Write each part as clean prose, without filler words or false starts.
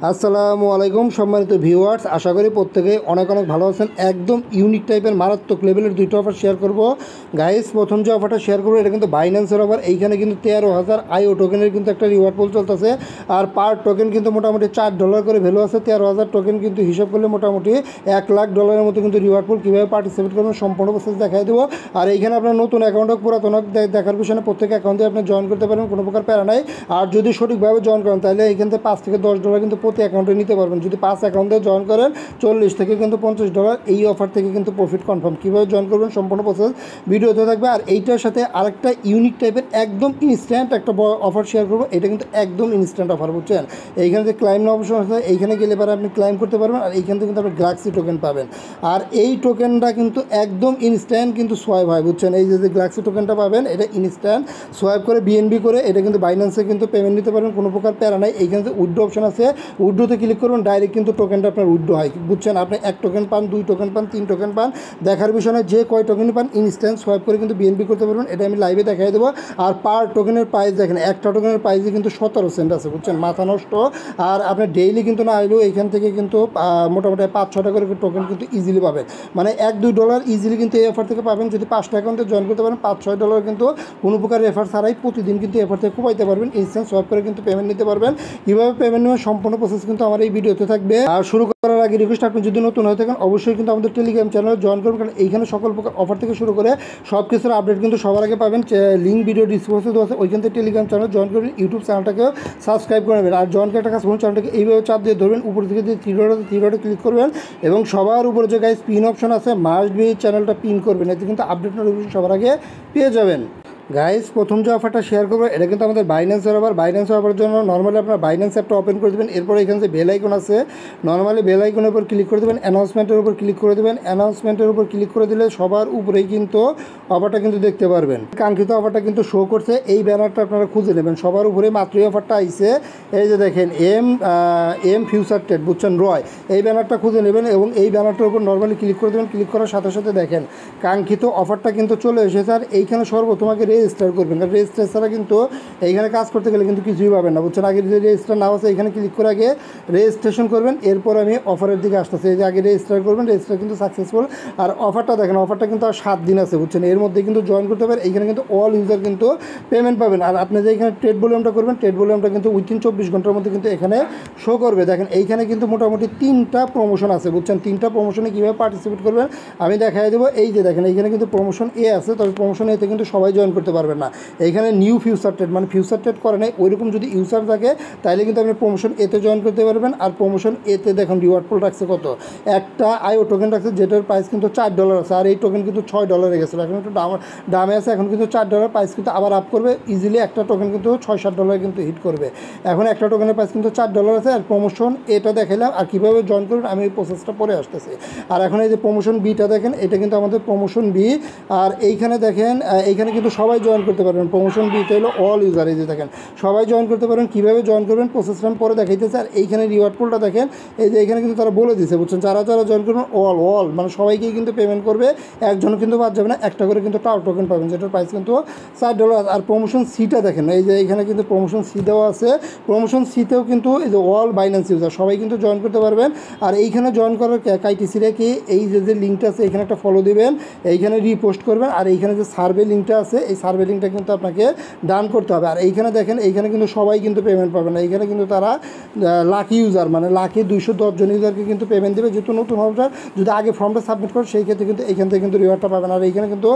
আসসালামু আলাইকুম সম্মানিত ভিউয়ার্স, আশা করি প্রত্যেকে অনেক ভালো আছেন। একদম ইউনিক টাইপের মারাত্মক লেভেলের দুইটা অফার শেয়ার করব গাইস। প্রথম যে অফারটা শেয়ার করবো এটা কিন্তু বাইন্যান্সের অফার। এইখানে কিন্তু 13,000 আইও টোকেনের কিন্তু একটা রিওয়ার্ড পুল চলতেছে, আর পার টোকেন কিন্তু মোটামুটি $4 করে ভ্যালু আছে। 13,000 টোকেন কিন্তু হিসাব করলে মোটামুটি $1,00,000 মতো কিন্তু রিওয়ার্ড পুল। কীভাবে পার্টিসিপেট করবেন সম্পূর্ণ প্রসেস দেখাই দেবো। আর এইখানে আপনার নতুন অ্যাকাউন্ট হোক পুরাতন হোক দেখার পিছনে প্রত্যেক অ্যাকাউন্টে আপনি জয়েন করতে পারবেন, কোনো প্রকার প্যারা নাই। আর যদি সঠিকভাবে জয়েন করেন তাহলে এইখান থেকে $5 থেকে $10 কিন্তু প্রতি অ্যাকাউন্টে নিতে পারবেন। যদি 5 অ্যাকাউন্টে জয়েন করেন $40 থেকে কিন্তু $50 এই অফার থেকে কিন্তু প্রফিট কনফার্ম। কীভাবে জয়েন করবেন সম্পূর্ণ প্রসেস ভিডিওতে থাকবে। আর এইটার সাথে আরেকটা ইউনিক টাইপের একদম ইনস্ট্যান্ট একটা অফার শেয়ার করবো। এটা কিন্তু একদম ইনস্ট্যান্ট অফার, বুঝছেন। এইখানে যে ক্লাইম অপশন আছে, এইখানে গেলে পরে আপনি ক্লাইম করতে পারবেন। আর এইখান থেকে কিন্তু আপনি গ্যালাক্সি টোকেন পাবেন। আর এই টোকেনটা কিন্তু একদম ইনস্ট্যান্ট কিন্তু সোয়াইপ হয়, বুঝছেন। এই যে গ্যালাক্সি টোকেনটা পাবেন এটা ইনস্ট্যান্ট সোয়াইপ করে বিএনবি করে এটা কিন্তু বাইন্যান্সে কিন্তু পেমেন্ট নিতে পারবেন, কোনো প্রকার প্যারা নাই। এইখানে যে উইথড্র অপশন আছে, উইথড্রোতে ক্লিক করুন, ডাইরেক্ট কিন্তু টোকেনটা আপনার উইথড্র হয়, বুঝছেন। আপনি 1 টোকেন পান, 2 টোকেন পান, 3 টোকেন পান, দেখার বিষয়ে যে কয় টোকেন পান ইনস্ট্যান্ট সোয়াইপ করে কিন্তু বিএনপি করতে পারবেন। এটা আমি লাইভে দেখাই দেবো। আর পার টোকেনের প্রাইস দেখেন, একটা টোকেনের প্রাইসে কিন্তু 17 সেন্ট আছে, বুঝছেন। মাথা নষ্ট। আর আপনি ডেইলি কিন্তু না আসলেও এইখান থেকে কিন্তু মোটামুটি 5-6 করে টোকেন কিন্তু ইজিলি পাবেন। মানে $1-2 ইজিলি কিন্তু এই অফার থেকে পাবেন। যদি 5টা অ্যাকাউন্টে জয়েন করতে পারেন $5-6 কিন্তু কোনো প্রকার রেফার ছাড়াই প্রতিদিন কিন্তু এফার থেকে খুবাইতে পারবেন। ইনস্ট্যান্ট সোয়াইপ করে কিন্তু পেমেন্ট নিতে পারবেন। কীভাবে পেমেন্ট নেওয়ার সম্পূর্ণ প্রসেস কিন্তু আমার এই ভিডিওতে থাকবে। আর শুরু করার আগে রিকোয়েস্ট, আপনি যদি নতুন হয়ে থাকেন অবশ্যই কিন্তু আমাদের টেলিগ্রাম চ্যানেলে জয়েন করবেন, কারণ এইখানে সকল প্রকার অফার থেকে শুরু করে সব কিছুর আপডেট কিন্তু সবার আগে পাবেন। লিঙ্ক ভিডিও ডিসক্রিপশনে দেওয়া আছে, ওইখান থেকে টেলিগ্রাম চ্যানেল জয়েন করবেন। ইউটিউব চ্যানেলটাকেও সাবস্ক্রাইব করে নেবেন। আর জয়েন করে টাকা চ্যানেলটাকে এইভাবে চাপ দিয়ে ধরবেন, উপর থেকে যে থ্রি ডটে ক্লিক করবেন এবং সবার উপরে যে গাইস পিন অপশন আছে মাস্ট বি চ্যানেলটা পিন করবেন, এতে কিন্তু আপডেট নোটিফিকেশন সবার আগে পেয়ে যাবেন। গাইস প্রথম যে অফারটা শেয়ার করবো এটা কিন্তু আমাদের বাইন্যান্সের অফার। বাইন্যান্সের অফারের জন্য নর্মালি আপনার বাইন্যান্স অ্যাপটা ওপেন করে দেবেন। এরপর এখানে যে বেল আইকন আছে, নর্মালি বেল আইকনের উপর ক্লিক করে দেবেন, অ্যানাউন্সমেন্টের উপর ক্লিক করে দেবেন। অ্যানাউন্সমেন্টের উপর ক্লিক করে দিলে সবার উপরেই কিন্তু অফারটা কিন্তু দেখতে পারবেন। কাঙ্ক্ষিত অফারটা কিন্তু শো করছে, এই ব্যানারটা আপনারা খুঁজে নেবেন। সবার উপরে মাত্রই অফারটা আইছে, এই যে দেখেন এম ফিউচার ট্রেড, বুঝছেন, রয়, এই ব্যানারটা খুঁজে নেবেন এবং এই ব্যানারটার উপর নর্মালি ক্লিক করে দেবেন। ক্লিক করার সাথে সাথে দেখেন কাঙ্ক্ষিত অফারটা কিন্তু চলে এসেছে। আর এইখানে সর্বপ্রথম আগে রেজিস্টার করবেন, কারণ রেজিস্টার ছাড়া কিন্তু এইখানে কাজ করতে গেলে কিন্তু কিছুই পাবেন না, বুঝছেন। আগে যে রেজিস্টার নাও আছে এখানে ক্লিক করে আগে রেজিস্ট্রেশন করবেন। এরপর আমি অফারের দিকে আসতেছি। এই যে আগে রেজিস্টার করবেন, রেজিস্টার কিন্তু সাকসেসফুল। আর অফারটা দেখেন, অফারটা কিন্তু আর 7 দিন আছে, বুঝছেন। এর মধ্যে কিন্তু জয়েন করতে পারেন। এইখানে কিন্তু অল ইউজার কিন্তু পেমেন্ট পাবেন। আর আপনি যে এখানে ট্রেড ভলিউমটা করবেন, ট্রেড ভলিউমটা কিন্তু উইথিন 24 ঘন্টার মধ্যে কিন্তু এখানে শো করবে। দেখেন এইখানে কিন্তু মোটামুটি 3টা প্রমোশন আছে, বুঝছেন। 3টা প্রমোশনে কীভাবে পার্টিসিপেট করবেন আমি দেখাই দেবো। এই যে দেখেন এইখানে কিন্তু প্রমোশন এ আছে, তবে প্রমোশন এতে কিন্তু সবাই জয়েন করতে পারবেন না। এইখানে নিউ ফিউচার ট্রেড মানে ফিউচার ট্রেড করে নাই ওইরকম যদি ইউজার থাকে তাহলে কিন্তু আপনি প্রমোশন এতে জয়েন করতে পারবেন। আর প্রমোশন এতে দেখুন রিওয়ার্ড পুল রাখছে কত, একটা আইও টোকেন রাখছে যেটার প্রাইস কিন্তু $4 আছে। আর এই টোকেন কিন্তু $6 গেছিলো, এখন একটু দামে আছে, এখন কিন্তু $4 প্রাইস কিন্তু আবার আপ করবে। ইজিলি একটা টোকেন কিন্তু $6-7 কিন্তু হিট করবে। এখন একটা টোকেনের প্রাইস কিন্তু $4 আছে। আর প্রমোশন এটা দেখাইলাম, আর কীভাবে জয়েন করবেন আমি এই প্রসেসটা পরে আসতেছি। আর এখন এই যে প্রমোশন বিটা দেখেন, এটা কিন্তু আমাদের প্রমোশন বি। আর এইখানে দেখেন এইখানে কিন্তু সবাই জয়েন করতে পারবেন। প্রমোশন বিতে হলো অল ইউজার, এই যে দেখেন সবাই জয়েন করতে পারেন। কীভাবে জয়েন করবেন প্রসেসটা পরে দেখাইতেছে। আর এইখানে রিওয়ার্ড পুলটা দেখেন, এই যে এখানে কিন্তু তারা বলে দিচ্ছে, বুঝছেন। যারা জয়েন করবেন অল মানে সবাইকেই কিন্তু পেমেন্ট করবে, একজন কিন্তু বাদ যাবে না। একটা করে কিন্তু টাও টোকেন পাবেন, যেটার প্রাইস কিন্তু $4। আর প্রমোশন সিটা দেখেন, এই যে এখানে কিন্তু প্রমোশন সি দেওয়া আছে। প্রমোশন সিতেও কিন্তু এই যে অল বাইন্যান্স ইউজার সবাই কিন্তু জয়েন করতে পারবেন। আর এইখানে জয়েন করার ক্রাইটেরিয়া কি, এই যে লিঙ্কটা আছে এখানে একটা ফলো দিবেন, এইখানে রিপোস্ট করবেন। আর এইখানে যে সার্ভে লিঙ্কটা আছে এই সার্ভে লিঙ্কটা কিন্তু আপনাকে ডান করতে হবে। আর এইখানে দেখেন এইখানে কিন্তু সবাই কিন্তু পেমেন্ট পাবে না। এইখানে কিন্তু তারা লাকি ইউজার মানে লাকি 210 জন ইউজারকে কিন্তু পেমেন্ট দেবে, যেহেতু নতুন ইউজার যদি আগে ফর্মটা সাবমিট করে সেই ক্ষেত্রে কিন্তু এইখান থেকে কিন্তু রিওয়ার্ডটা পাবেন। আর এইখানে কিন্তু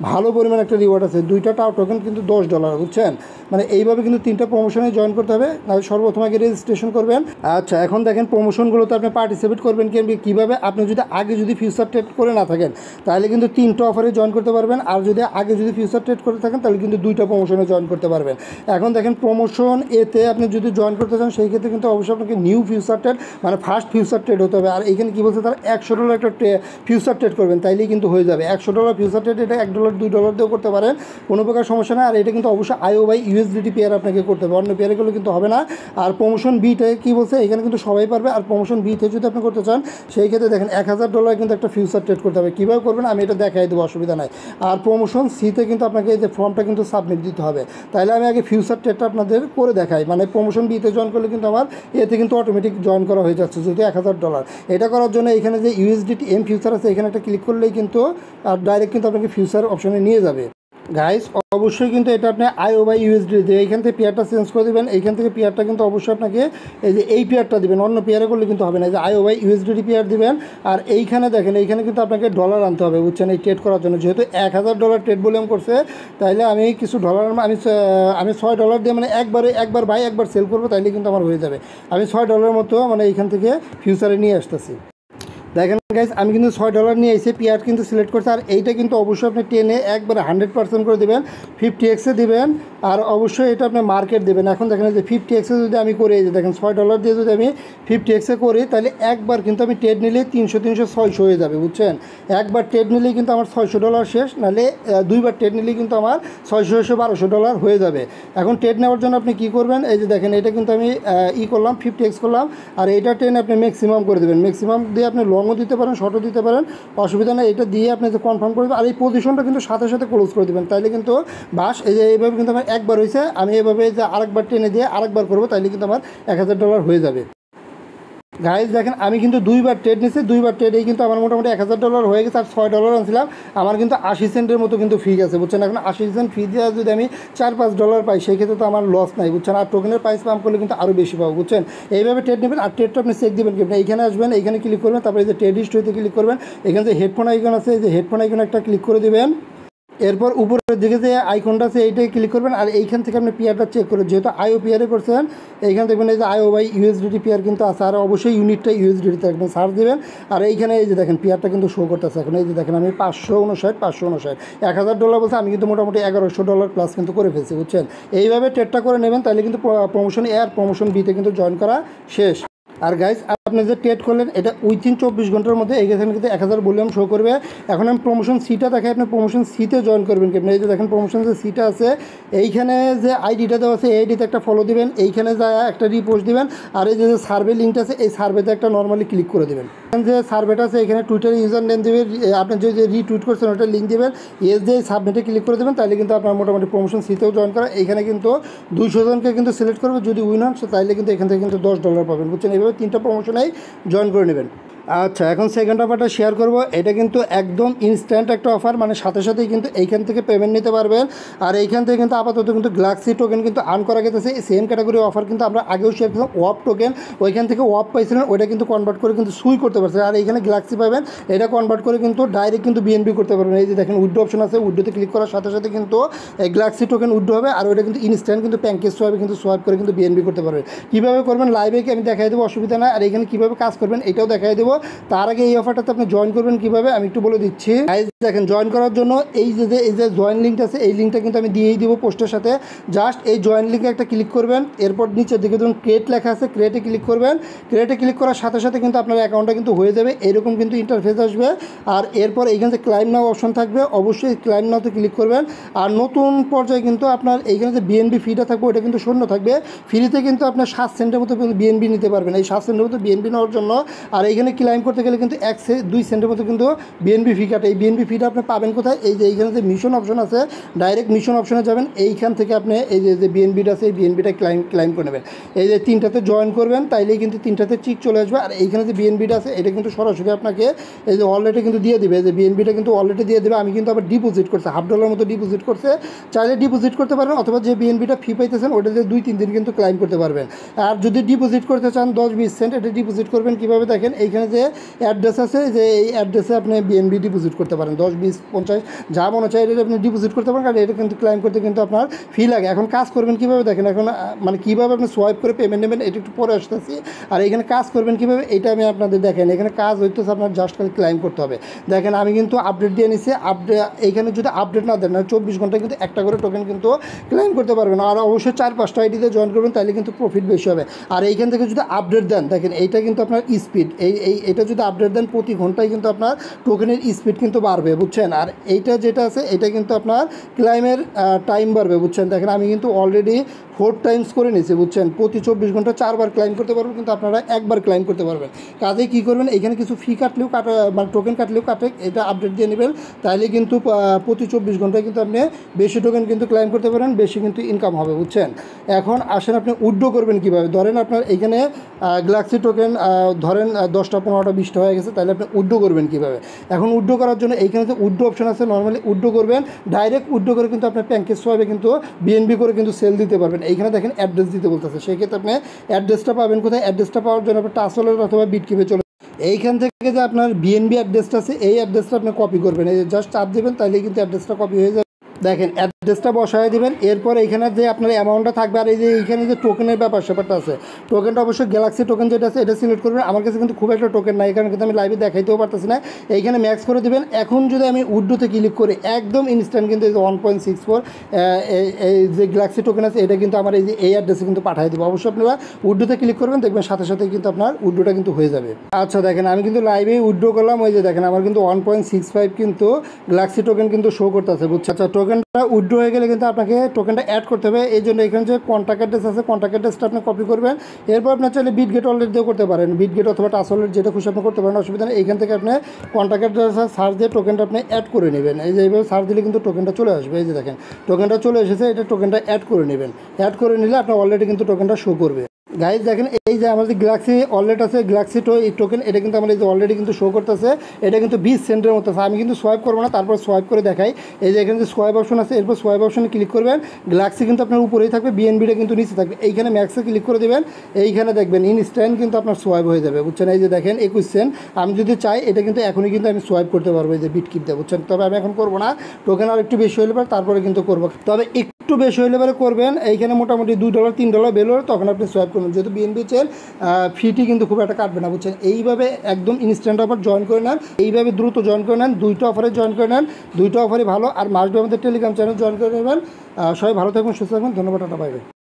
ভালো পরিমাণ একটা রিওয়ার্ড আছে, 2টা টাও টোকেন কিন্তু $10, বুঝছেন। মানে এইভাবে কিন্তু 3টা প্রমোশনে জয়েন করতে হবে। সর্বপ্রথম আগে রেজিস্ট্রেশন করবেন। আচ্ছা এখন দেখেন প্রমোশনগুলোতে আপনি পার্টিসিপেট করবেন কীভাবে। আপনি যদি ফিউচার ট্রেড করে না থাকেন তাহলে কিন্তু 3টা অফারে জয়েন করতে পারবেন। আর যদি ফিউচার ট্রেড করে থাকেন তাহলে কিন্তু 2টা প্রমোশনে জয়েন করতে পারবেন। এখন দেখেন প্রমোশন এতে আপনি যদি জয়েন করতে চান সেই ক্ষেত্রে কিন্তু অবশ্যই আপনাকে নিউ ফিউচার ট্রেড মানে ফার্স্ট ফিউচার ট্রেড হতে হবে। আর এইখানে কী বলছে তারা $100 একটা ফিউচার ট্রেড করবেন, তাইলেই কিন্তু হয়ে যাবে। $100 ফিউচার ট্রেড, এটা $1-2 দিয়েও করতে পারেন, কোনো প্রকার সমস্যা নেই। আর এটা কিন্তু অবশ্যই আইও বাই ইউএসডিটি পেয়ার আপনাকে করতে হবে, অন্য পেয়ারগুলো কিন্তু হবে না। আর প্রমোশন বিতে কী বলছে এখানে কিন্তু সবাই পারবে। আর প্রমোশন বিতে যদি আপনি করতে চান সেই ক্ষেত্রে দেখেন $1000 কিন্তু একটা ফিউচার ট্রেড করতে হবে। কীভাবে করবেন আমি এটা দেখাই দেবো, অসুবিধা নাই। আর প্রমোশন সিতে কিন্তু আপনাকে এই যে যে ফর্মটা কিন্তু সাবমিট দিতে হবে। তাহলে আমি আগে ফিউচার ট্রেডটা আপনাদের করে দেখাই, মানে প্রমোশন বিতে জয়েন করলে কিন্তু আমার এতে কিন্তু অটোমেটিক জয়েন করা হয়ে যাচ্ছে যদি $1000। এটা করার জন্য এখানে যে ইউএসডিটি এম ফিউচার আছে এখানে একটা ক্লিক করলেই কিন্তু আর ডাইরেক্ট কিন্তু আপনাকে ফিউচার অপশনে নিয়ে যাবে। গাইস অবশ্যই কিন্তু এটা আপনি আইও বা ইউএসডি দিয়ে এইখান থেকে পেয়ারটা চেঞ্জ করে দেবেন। এইখান থেকে পেয়ারটা কিন্তু অবশ্যই আপনাকে এই যে এই পেয়ারটা দেবেন, অন্য পেয়ারে করলে কিন্তু হবে না। এই যে আইও বা ইউএসডি পেয়ার দিবেন। আর এইখানে দেখেন এইখানে কিন্তু আপনাকে ডলার আনতে হবে, বুঝছেন, এই ট্রেড করার জন্য। যেহেতু $1000 ট্রেড ভলিউম করছে, তাইলে আমি কিছু ডলার আমি $6 দিয়ে মানে একবার বাই একবার সেল করবো, তাইলে কিন্তু আমার হয়ে যাবে। আমি $6 মতো মানে এইখান থেকে ফিউচারে নিয়ে আসতেছি। দেখেন গাইজ আমি কিন্তু $6 নিয়ে এসে পেয়ার কিন্তু সিলেক্ট করছি। আর এইটা কিন্তু অবশ্যই আপনি টেনে একবারে 100% করে দেবেন, 50x দেবেন। আর অবশ্যই এটা আপনি মার্কেট দেবেন। এখন দেখেন যে 50x যদি আমি করি, এই যে দেখেন $6 দিয়ে যদি আমি 50x করি, তাহলে একবার কিন্তু আমি ট্রেড নিলে 300 600 হয়ে যাবে, বুঝছেন। একবার ট্রেড নিলেই কিন্তু আমার $600 শেষ, নাহলে দুইবার ট্রেড নিলেই কিন্তু আমার $1200 হয়ে যাবে। এখন ট্রেড নেওয়ার জন্য আপনি কী করবেন, এই যে দেখেন এটা কিন্তু আমি করলাম 50x করলাম। আর এইটা টেনে আপনি ম্যাক্সিমাম করে দেবেন। ম্যাক্সিমাম দিয়ে আপনি লংও দিতে পারেন, শর্টও দিতে পারেন, অসুবিধা নেই। এটা দিয়ে আপনি যে কনফার্ম করে দেবেন। আর এই পজিশনটা কিন্তু সাথে সাথে ক্লোজ করে দেবেন, তাইলে কিন্তু বাস এই যে এইভাবে কিন্তু আমার একবার হয়েছে। আমি এভাবে যে আরেকবার টেনে দিয়ে আরেকবার করবো, তাইলে কিন্তু আমার $1000 হয়ে যাবে। গাইজ দেখেন আমি কিন্তু দুইবার ট্রেড নিয়েছি, দুইবার ট্রেডেই কিন্তু আমার মোটামুটি $1000 হয়ে গেছে। আর $6 আনছিলাম, আমার কিন্তু 80 সেন্টের মতো কিন্তু ফি গেছে, বুঝছেন। এখন 80 সেন্ট ফি দিয়ে যদি আমি $4-5 পাই, সেই ক্ষেত্রে তো আমার লস নাই, বুঝছেন। আর টোকেনের প্রাইস পাম্প করলে কিন্তু আরও বেশি পাবো, বুঝছেন। এইভাবে ট্রেড নেবেন। আর ট্রেডটা আপনি চেক দেবেন কি, আপনি এইখানে আসবেন, এইখানে ক্লিক করবেন, তারপরে এই যে ট্রেড হিস্ট্রিতে ক্লিক করবেন। এখানে যে হেডফোন আইকন আছে, এই যে হেডফোন আইকন একটা ক্লিক করে দেবেন। এরপর উপরের দিকে যে আইকনটা আছে এইটাই ক্লিক করবেন। আর এইখান থেকে আপনি পেয়ারটা চেক করবেন, যেহেতু আইও পেয়ারে করছেন, এইখানে দেখবেন এই যে আইও বাই ইউএসডিটি পেয়ার কিন্তু আছে। আর অবশ্যই ইউনিটটা ইউএসডিটিতে একদম সার্চ দেবেন। আর এইখানে এই যে দেখেন পেয়ারটা কিন্তু শো করতেছে। এখন এই যে দেখেন আমি 559 $1000 বলছে, আমি কিন্তু মোটামুটি $1100 প্লাস কিন্তু করে ফেলছি, বুঝছেন। এইভাবে ট্রেডটা করে নেবেন, তাহলে কিন্তু প্রমোশন এ আর প্রমোশন বিতে কিন্তু জয়েন করা শেষ। আর গাইজ আপনি যে ট্রেড করলেন, এটা উইথিন 24 ঘন্টার মধ্যে এইখানে কিন্তু 1000 ভলিউম শো করবে। এখন আমি প্রমোশন সিটা দেখাই, আপনি প্রমোশন সিতে জয়েন করবেন কি। আপনি এই যে দেখেন প্রমোশন যে সিটা আছে, এইখানে যে আইডিটা দেওয়া আছে এই আইডিতে একটা ফলো দিবেন, এইখানে যা একটা রিপোস্ট দিবেন। আর এই যে সার্ভে লিঙ্কটা আছে, এই সার্ভেতে একটা নর্মালি ক্লিক করে দেবেন। যে সার্ভেটা আছে এখানে টুইটার ইউজার নেম দেবেন, আপনি যে রিটুইট করছেন ওটা লিঙ্ক দেবেন, এস দিয়ে সাবমিটে ক্লিক করে দেবেন। তাহলে কিন্তু আপনার মোটামুটি প্রমোশন সিতেও জয়েন করা। এইখানে কিন্তু 200 জনকে কিন্তু সিলেক্ট করবে, যদি উইন হন তাইলে কিন্তু এখান থেকে কিন্তু $10 পাবেন, বুঝছেন। এইভাবে 3টা প্রমোশনেই জয়েন করে নেবেন। আচ্ছা এখন সেকেন্ড অফারটা শেয়ার করব। এটা কিন্তু একদম ইনস্ট্যান্ট একটা অফার, মানে সাথে সাথেই কিন্তু এইখান থেকে পেমেন্ট নিতে পারবেন। আর এইখান থেকে কিন্তু আপাতত কিন্তু গ্যালাক্সি টোকেন কিন্তু আর্ন করা গেছে। সেম ক্যাটাগরি অফার কিন্তু আমরা আগেও শেয়ার করলাম। ওয়াপ টোকেন ওইখান থেকে ওয়াপ পাইছিলেন, ওইটা কিন্তু কনভার্ট করে কিন্তু সুই করতে পারছেন। আর এইখানে গ্যালাক্সি পাবেন, এটা কনভার্ট করে কিন্তু ডাইরেক্ট কিন্তু বিএনবি করতে পারবেন। এই যে দেখেন উইথড্র অপশন আছে, উইথড্রোতে ক্লিক করার সাথে সাথে কিন্তু এই গ্যালাক্সি টোকেন উইথড্র হবে। আর ওইটা কিন্তু ইনস্ট্যান্ট কিন্তু প্যাঙ্কেজ সোয়াইপে কিন্তু সোয়াইপ করে কিন্তু বিএনবি করতে পারবেন। কীভাবে করবেন লাইভে আমি দেখাই দেবো, অসুবিধা নাই। আর এখানে কীভাবে কাজ করবেন এটাও দেখাই দেবো। তার আগে এই অফারটাতে আপনি জয়েন করবেন কিভাবে আমি একটু বলে দিচ্ছি। দেখেন জয়েন করার জন্য এই যে জয়েন লিঙ্কটা আছে, এই লিঙ্কটা কিন্তু আমি দিয়েই দিব পোস্টের সাথে। জাস্ট এই জয়েন লিঙ্কে একটা ক্লিক করবেন। এরপর নিচের দিকে ধরুন ক্রিয়েট লেখা আছে, ক্রিয়েটে ক্লিক করবেন। ক্রিয়েটে ক্লিক করার সাথে সাথে কিন্তু আপনার অ্যাকাউন্টটা কিন্তু হয়ে যাবে, এরকম কিন্তু ইন্টারফেস আসবে। আর এরপর এইখানে যে ক্লাইম নাও অপশন থাকবে, অবশ্যই ক্লাইম নাওতে ক্লিক করবেন। আর নতুন পর্যায়ে কিন্তু আপনার এইখানে যে বিএনবি ফিটা থাকবে ওটা কিন্তু শূন্য থাকবে। ফ্রিতে কিন্তু আপনার 7 সেন্টের মতো বিএনবি নিতে পারবেন, এই 7 সেন্টের মতো বিএনবি নেওয়ার জন্য। আর এইখানে ক্লাইম করতে গেলে কিন্তু 2 সেন্টের মতো কিন্তু বিএনবি ফি কাটে। এই বিএনবি ফিটা আপনি পাবেন কোথায়, এই যে এইখানে যে মিশন অপশন আছে, ডাইরেক্ট মিশন অপশনে যাবেন। এইখান থেকে আপনি এই যে বিএনবিটা আছে, এই বিএনবিটা ক্লাইম করে নেবেন। এই যে 3টাতে জয়েন করবেন, তাইলেই কিন্তু 3টাতে চিক চলে আসবে। আর এইখানে যে বিএনবিটা আছে এটা কিন্তু সরাসরি আপনাকে এই যে ওয়ালেটে কিন্তু দিয়ে দেবে। এই যে বিএনবিটা কিন্তু ওয়ালেটে দিয়ে দেবে। আমি কিন্তু আবার ডিপোজিট করছে, $50 মতো ডিপোজিট করছে, চাইলে ডিপোজিট করতে পারবেন। অথবা যে বিএনবিটা ফি পাইতেছেন ওটাতে 2-3 দিন কিন্তু ক্লাইম করতে পারবেন। আর যদি ডিপোজিট করতে চান 10-20 সেন্ট, এটা ডিপোজিট করবেন কীভাবে দেখেন, এইখানে যে অ্যাড্রেস আছে, যে এই অ্যাড্রেসে আপনি বিএনবি ডিপোজিট করতে পারেন। 10, 20, 50 যা মনে চাই এটা আপনি ডিপোজিট করতে পারেন। কারণ এটা কিন্তু ক্লাইম করতে কিন্তু আপনার ফি লাগে। এখন কাজ করবেন কীভাবে দেখেন, এখন মানে কীভাবে আপনি সোয়াইপ করে পেমেন্ট নেবেন এটা একটু পরে আসতেছি। আর এখানে কাজ করবেন কীভাবে এটা আমি আপনাদের দেখেন। এখানে কাজ হইতেছে আপনার জাস্ট খালি ক্লাইম করতে হবে। দেখেন আমি কিন্তু আপডেট দিয়ে নিছি। এইখানে যদি আপডেট না দেন, 24 ঘন্টায় কিন্তু একটা করে টোকেন কিন্তু ক্লাইম করতে পারবেন। আর অবশ্যই 4-5টা আইডিতে জয়েন করবেন, তাহলে কিন্তু প্রফিট বেশি হবে। আর এইখান থেকে যদি আপডেট দেন, দেখেন এইটা কিন্তু আপনার স্পিড, এটা যদি আপডেট দেন প্রতি ঘন্টায় কিন্তু আপনার টোকেনের স্পিড কিন্তু বাড়বে, বুঝছেন। আর এইটা যেটা আছে এটা কিন্তু আপনার ক্লাইমের টাইম বাড়বে, বুঝছেন। দেখেন আমি কিন্তু অলরেডি 4 টাইমস করে নিয়েছে, বুঝছেন। প্রতি 24 ঘন্টা 4 বার ক্লাইম করতে পারবেন, কিন্তু আপনারা একবার ক্লাইম করতে পারবেন। কাজে কী করবেন, এখানে কিছু ফি কাটলেও মানে টোকেন কাটলেও কাটে, এটা আপডেট দিয়ে নেবেন, তাইলে কিন্তু প্রতি 24 ঘন্টায় কিন্তু আপনি বেশি টোকেন কিন্তু ক্লাইম করতে পারেন, বেশি কিন্তু ইনকাম হবে, বুঝছেন। এখন আসেন আপনি উইথড্র করবেন কীভাবে। ধরেন আপনার এখানে গ্যালাক্সি টোকেন ধরেন 10টা 15টা 20টা হয়ে গেছে, তাহলে আপনি উইথড্র করবেন কীভাবে। এখন উইথড্র করার জন্য এইখানে যে উইথড্র অপশন আছে, নর্মালি উইথড্র করবেন, ডাইরেক্ট উইথড্র করে কিন্তু আপনার প্যাঙ্কেজ সোয়াইপে কিন্তু বিএনবি করে কিন্তু সেল দিতে পারবেন। এইখানে দেখেন অ্যাড্রেস দিতে বলতেছে, সেই ক্ষেত্রে আপনি অ্যাড্রেসটা পাবেন কোথায়। অ্যাড্রেসটা পাওয়ার জন্য আপনার টাচ ওয়ালেট অথবা বিটকিপে চলে, এইখান থেকে যে আপনার বিএনবি অ্যাড্রেসটা আছে, এই অ্যাড্রেসটা আপনি কপি করবেন, এই জাস্ট চাপ দেবেন, তাহলে কিন্তু অ্যাড্রেসটা কপি হয়ে যাবে। দেখেন অ্যাড্রেসটা বসায় দিবেন, এরপর এইখানে যে আপনার অ্যামাউন্টটা থাকবে, আর এই যে এইখানে যে টোকেনের ব্যাপারটা আছে, টোকেনটা অবশ্যই গ্যালাক্সি টোকেন যেটা আছে এটা সিলেক্ট করবেন। আমার কাছে কিন্তু খুব একটা টোকেন নাই, কারণ কিন্তু আমি লাইভে দেখাইতেও পারতেছি না। এইখানে ম্যাক্স করে দিবেন। এখন যদি আমি উইথড্রোতে ক্লিক করি, একদম ইনস্ট্যান্ট কিন্তু এই যে 1.64 এই যে গ্যালাক্সি টোকেন আছে, এটা কিন্তু আমার এই অ্যাড্রেসে কিন্তু পাঠিয়ে দেবো। অবশ্যই আপনারা উইথড্রোতে ক্লিক করবেন, দেখবেন সাথে সাথে কিন্তু আপনার উইথড্রোটা কিন্তু হয়ে যাবে। আচ্ছা দেখেন, আমি কিন্তু লাইভে উইথড্রো করলাম, ওই যে দেখেন আমার কিন্তু 1.65 কিন্তু গ্যালাক্সি টোকেন কিন্তু শো করতেছে, বুঝছে। আচ্ছা, টোকেনটা উইথড্রো হয়ে গেলে কিন্তু আপনাকে টোকেনটা অ্যাড করতে হবে। এই জন্য এখানে যে কন্ট্যাক্ট অ্যাড্রেস আছে, কন্ট্যাক্ট অ্যাড্রেসটা আপনি কপি করবেন। এরপর আপনার চাইলে বিটগেট ওয়ালেট দিয়েও করতে পারেন, বিটগেট অথবা টাচ ওয়ালেট যেটা খুশি আপনি করতে পারেন, অসুবিধা নেই। এইখান থেকে আপনি কন্ট্যাক্ট অ্যাড্রেস সার্চ দিয়ে টোকেনটা আপনি অ্যাড করে নেবেন। এই যে এইভাবে সার্চ দিলে কিন্তু টোকেনটা চলে আসবে। এই যে দেখেন টোকেনটা চলে এসেছে, এটা টোকেনটা অ্যাড করে নেবেন। অ্যাড করে নিলে আপনার অলরেডি কিন্তু টোকেনটা শো করবে। গাইজ দেখেন, এই যে আমাদের গ্যালাক্সি ওয়ালেট আছে, গ্যালাক্সি এই টোকেন, এটা কিন্তু আমার এই যে অলরেডি কিন্তু শো করতেছে, এটা কিন্তু 20 সেন্টের মতো আছে। আমি কিন্তু সোয়াইপ করবো না, তারপর সোয়াইপ করে দেখাই। এই যে এখানে যে সোয়াইপ অপশন আছে, এরপর সোয়াইপ অপশনে ক্লিক করবেন, গ্যালাক্সি কিন্তু আপনার উপরেই থাকবে, বিএনবিটা কিন্তু নিচে থাকবে। এইখানে ম্যাক্সে ক্লিক করে দেবেন, এইখানে দেখবেন ইনস্ট্যান্ট কিন্তু আপনার সোয়াইপ হয়ে যাবে, বুঝছেন। এই যে দেখেন 21 সেন্ট, আমি যদি চাই এটা কিন্তু এখনই কিন্তু আমি সোয়াইপ করতে পারবো, এই যে বিটকিপ দিয়ে, বুঝছেন। তবে আমি এখন করবো না, টোকেন আর একটু বেশি হলে পরে তারপরে কিন্তু করবো, তবে একটু বেশি হলে পরে করবেন। এইখানে মোটামুটি $2 $3 বের হলে তখন আপনি সোয়াইপ করবেন, যেহেতু বিএনবি চেন ফিটি কিন্তু খুব একটা কাটবে না, বুঝছেন। এইভাবে একদম ইনস্ট্যান্ট অফার জয়েন করে নেন, এইভাবে দ্রুত জয়েন করে নেন, দুইটা অফারে জয়েন করে নেন, দুইটা অফারই ভালো। আর মাস্ট বি আমাদের টেলিগ্রাম চ্যানেল জয়েন করে নেবেন। সবাই ভালো থাকবেন, সুস্থ থাকবেন, ধন্যবাদ, টাটা, বাই বাই।